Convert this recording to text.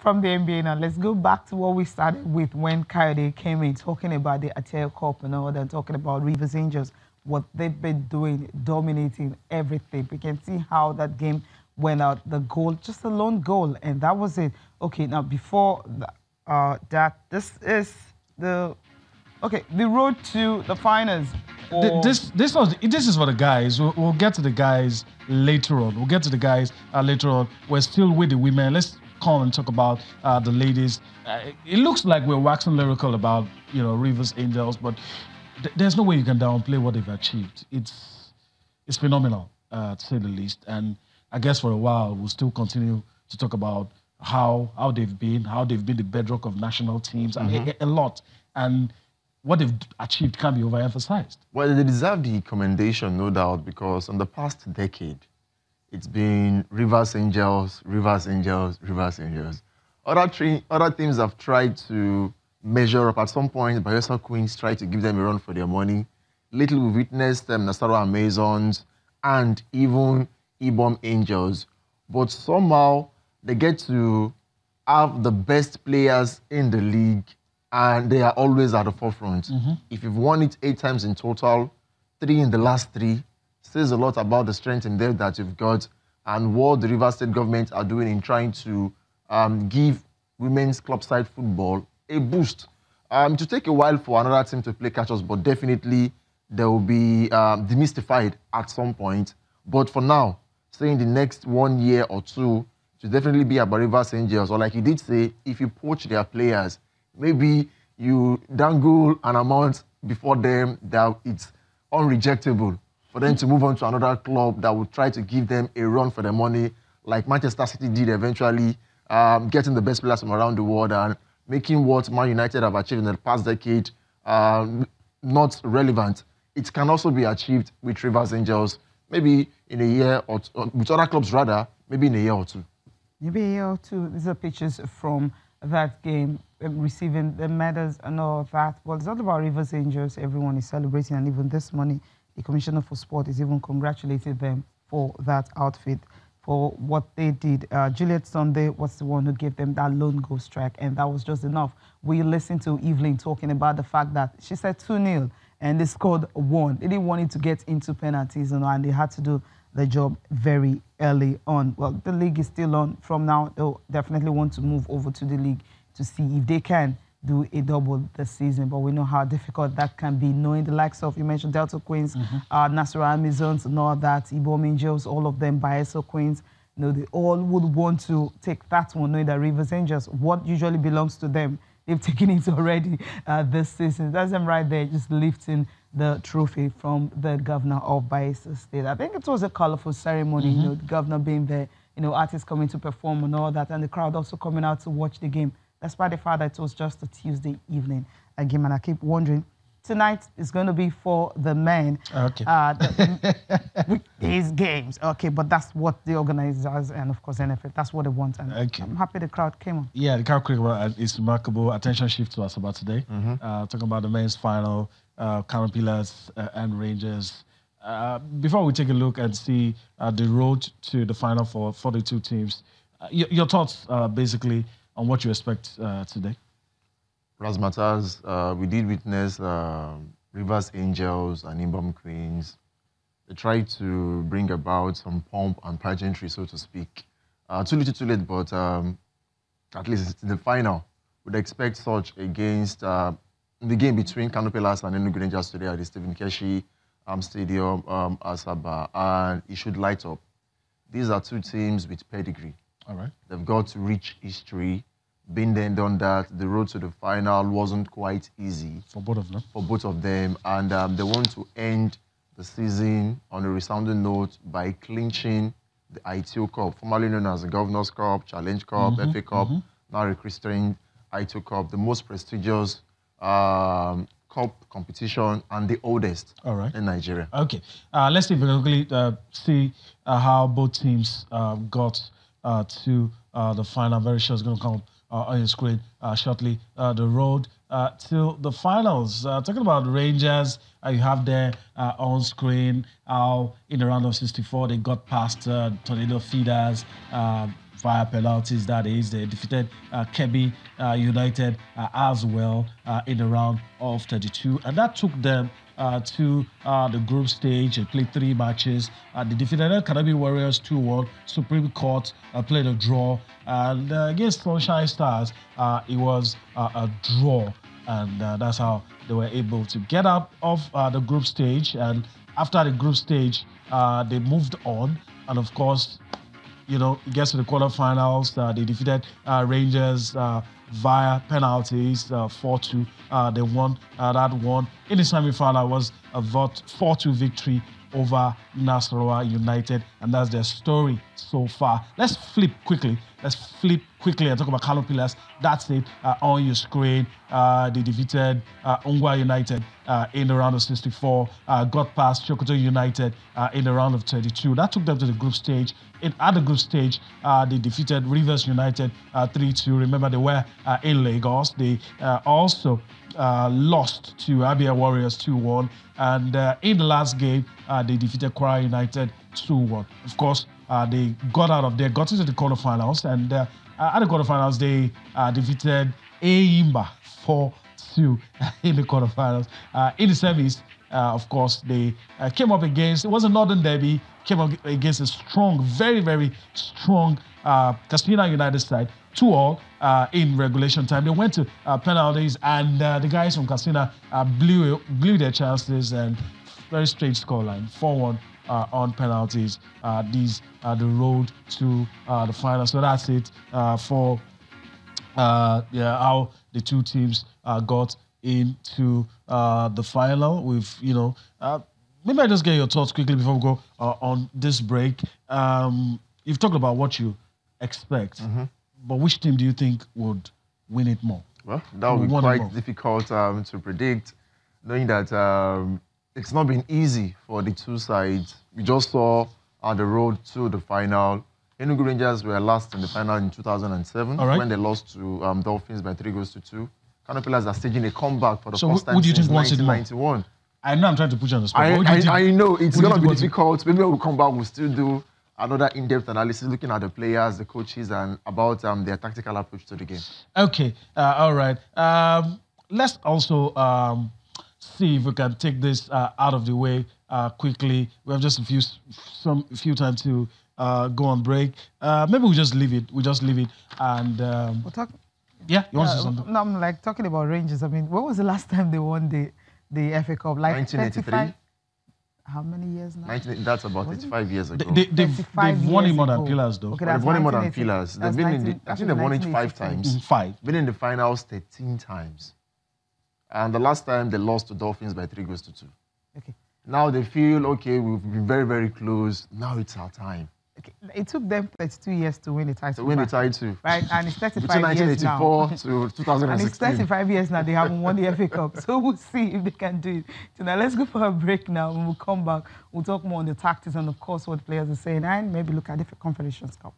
from the NBA now, let's go back to what we started with when Coyote came in, talking about the AITEO Cup and all that, talking about Rivers Angels, what they've been doing, dominating everything. We can see how that game went out, the goal, just a lone goal, and that was it. Okay, now before that, this is the road to the finals. This is for the guys. We'll get to the guys later on. Later on. We're still with the women. Let's come and talk about the ladies. It looks like we're waxing lyrical about Rivers Angels, but there's no way you can downplay what they've achieved. It's phenomenal, to say the least. And I guess for a while we'll still continue to talk about how they've been the bedrock of national teams, and a lot. And what they've achieved can't be overemphasized. Well, they deserve the commendation, no doubt, because in the past decade, it's been Rivers Angels, Rivers Angels, Rivers Angels. Other teams have tried to measure up. At some point, Bayelsa Queens tried to give them a run for their money. Lately, we've witnessed Nasarawa Amazons and even Ibom Angels. But somehow, they get to have the best players in the league, and they are always at the forefront. If you've won it 8 times in total, 3 in the last 3, says a lot about the strength in there that you've got and what the Rivers State government are doing in trying to give women's club-side football a boost. To take a while for another team to play catch-ups, but definitely they will be demystified at some point. But for now, say in the next 1 year or 2, to definitely be about Rivers Angels, or like you did say, if you poach their players, maybe you dangle an amount before them that it's unrejectable for them to move on to another club that would try to give them a run for their money, like Manchester City did eventually, getting the best players from around the world and making what Man United have achieved in the past decade not relevant. It can also be achieved with Rivers Angels, maybe in a year or with other clubs rather, maybe in a year or 2. Maybe a year or 2. These are pictures from that game, receiving the medals and all of that. Well, it's not about Rivers Angels. Everyone is celebrating, and even this morning, the Commissioner for Sport is even congratulating them for that outfit, for what they did. Juliet Sunday was the one who gave them that lone goal strike, and that was just enough. We listened to Evelyn talking about the fact that she said 2-0, and they scored 1. They didn't want it to get into penalties, and they had to do the job very early on. Well, the league is still on. From now, they'll definitely want to move over to the league to see if they can do a double this season. But we know how difficult that can be, knowing the likes of, you mentioned Delta Queens, Nasarawa Amazons and all that, Ibom Angels, all of them, Bayelsa Queens, they all would want to take that one, knowing that Rivers Angels, what usually belongs to them, they've taken it already this season. That's them right there, just lifting the trophy from the governor of Bayelsa State. I think it was a colorful ceremony, the governor being there, artists coming to perform and all that, and the crowd also coming out to watch the game. Despite the fact that it was just a Tuesday evening game, and I keep wondering, tonight is going to be for the men. Okay. With these games. Okay, but that's what the organizers and, of course, NFF, that's what they want. And I'm happy the crowd came on. Yeah, the crowd came on. It's remarkable. Attention shift to us about today. Talking about the men's final, Crown Pillars and Rangers. Before we take a look and see the road to the final for 42 teams, your thoughts, basically, on what you expect today? Razzmatazz, we did witness Rivers Angels and Ibom Queens. They tried to bring about some pomp and pageantry, so to speak. Too little, too late, but at least it's in the final. We'd expect such against the game between Kano Pillars and Enugu Rangers today at the Stephen Keshi Stadium, Asaba, and it should light up. These are 2 teams with pedigree. All right. They've got rich history. Been there and done that. The road to the final wasn't quite easy. For both of them? For both of them. And they want to end the season on a resounding note by clinching the AITEO Cup, formerly known as the Governor's Cup, Challenge Cup, FA Cup, now restricted AITEO Cup, the most prestigious cup competition and the oldest in Nigeria. Okay. Let's see if we can quickly see how both teams got to the final. Very sure it's going to come on your screen shortly. The road till the finals. Talking about Rangers, you have there on screen how in the round of 64 they got past Tornado Feeders via penalties. That is, they defeated Kebbi United as well in the round of 32, and that took them to the group stage. They played 3 matches. They defeated Academy Warriors 2-1. Supreme Court played a draw, and against Sunshine Stars, it was a draw, and that's how they were able to get out of the group stage. And after the group stage, they moved on, and of course, it gets to the quarterfinals. They defeated Rangers via penalties, 4-2. They won that one. In the semi-final was a 4-2 victory over Nasarawa United, and that's their story so far. Let's flip quickly and talk about Kano Pillars. That's it on your screen. They defeated Ongwa United in the round of 64, got past Sokoto United in the round of 32. That took them to the group stage. At the group stage, they defeated Rivers United 3-2. Remember, they were in Lagos. They also lost to Abia Warriors 2-1. And in the last game, they defeated Kwara United 2-1. Of course, they got out of there, got into the quarterfinals, and at the quarterfinals, they defeated Eimba 4-2 in the quarterfinals. In the semis, of course, they came up against, it was a Northern Derby, came up against a strong, very, very strong Katsina United side, 2-2 in regulation time. They went to penalties, and the guys from Katsina blew their chances, and very strange scoreline, 4-1 on penalties. These are the road to the final. So that's it for how the two teams got into the final. With maybe I just get your thoughts quickly before we go on this break. You've talked about what you expect, but which team do you think would win it more? Well, that would be quite difficult to predict, knowing that it's not been easy for the two sides. We just saw on the road to the final. Enugu Rangers were last in the final in 2007 when they lost to Dolphins by 3-2. Kano Pillars are staging a comeback for the first time since 1991. I know I'm trying to put you on the spot. I know it's going to be difficult. Maybe when we come back, we'll still do another in-depth analysis looking at the players, the coaches, and about their tactical approach to the game. Okay, all right. Let's also see if we can take this out of the way quickly. We have just a few time to go on break. Maybe we just leave it. And we'll talk. Yeah, you want to say something? No, I'm like talking about Rangers. I mean, when was the last time they won the FA Cup? Like 1983. How many years now? That's about 35 years ago. They've won it more than Pillars, though. Okay, they've won it more than Pillars. They've been I think they've won it 5 times. 5. Been in the finals 13 times. And the last time they lost to Dolphins by 3-2. Okay. Now they feel, okay, we've been very, very close. Now it's our time. Okay. It took them 32 years to win the title. The title. Right, and it's 35 Between years now. 1984 to 2016. And it's 35 years now they haven't won the FA Cup. So we'll see if they can do it. So now let's go for a break now. When we come back, we'll talk more on the tactics and, of course, what players are saying, and maybe look at the Confederations Cup.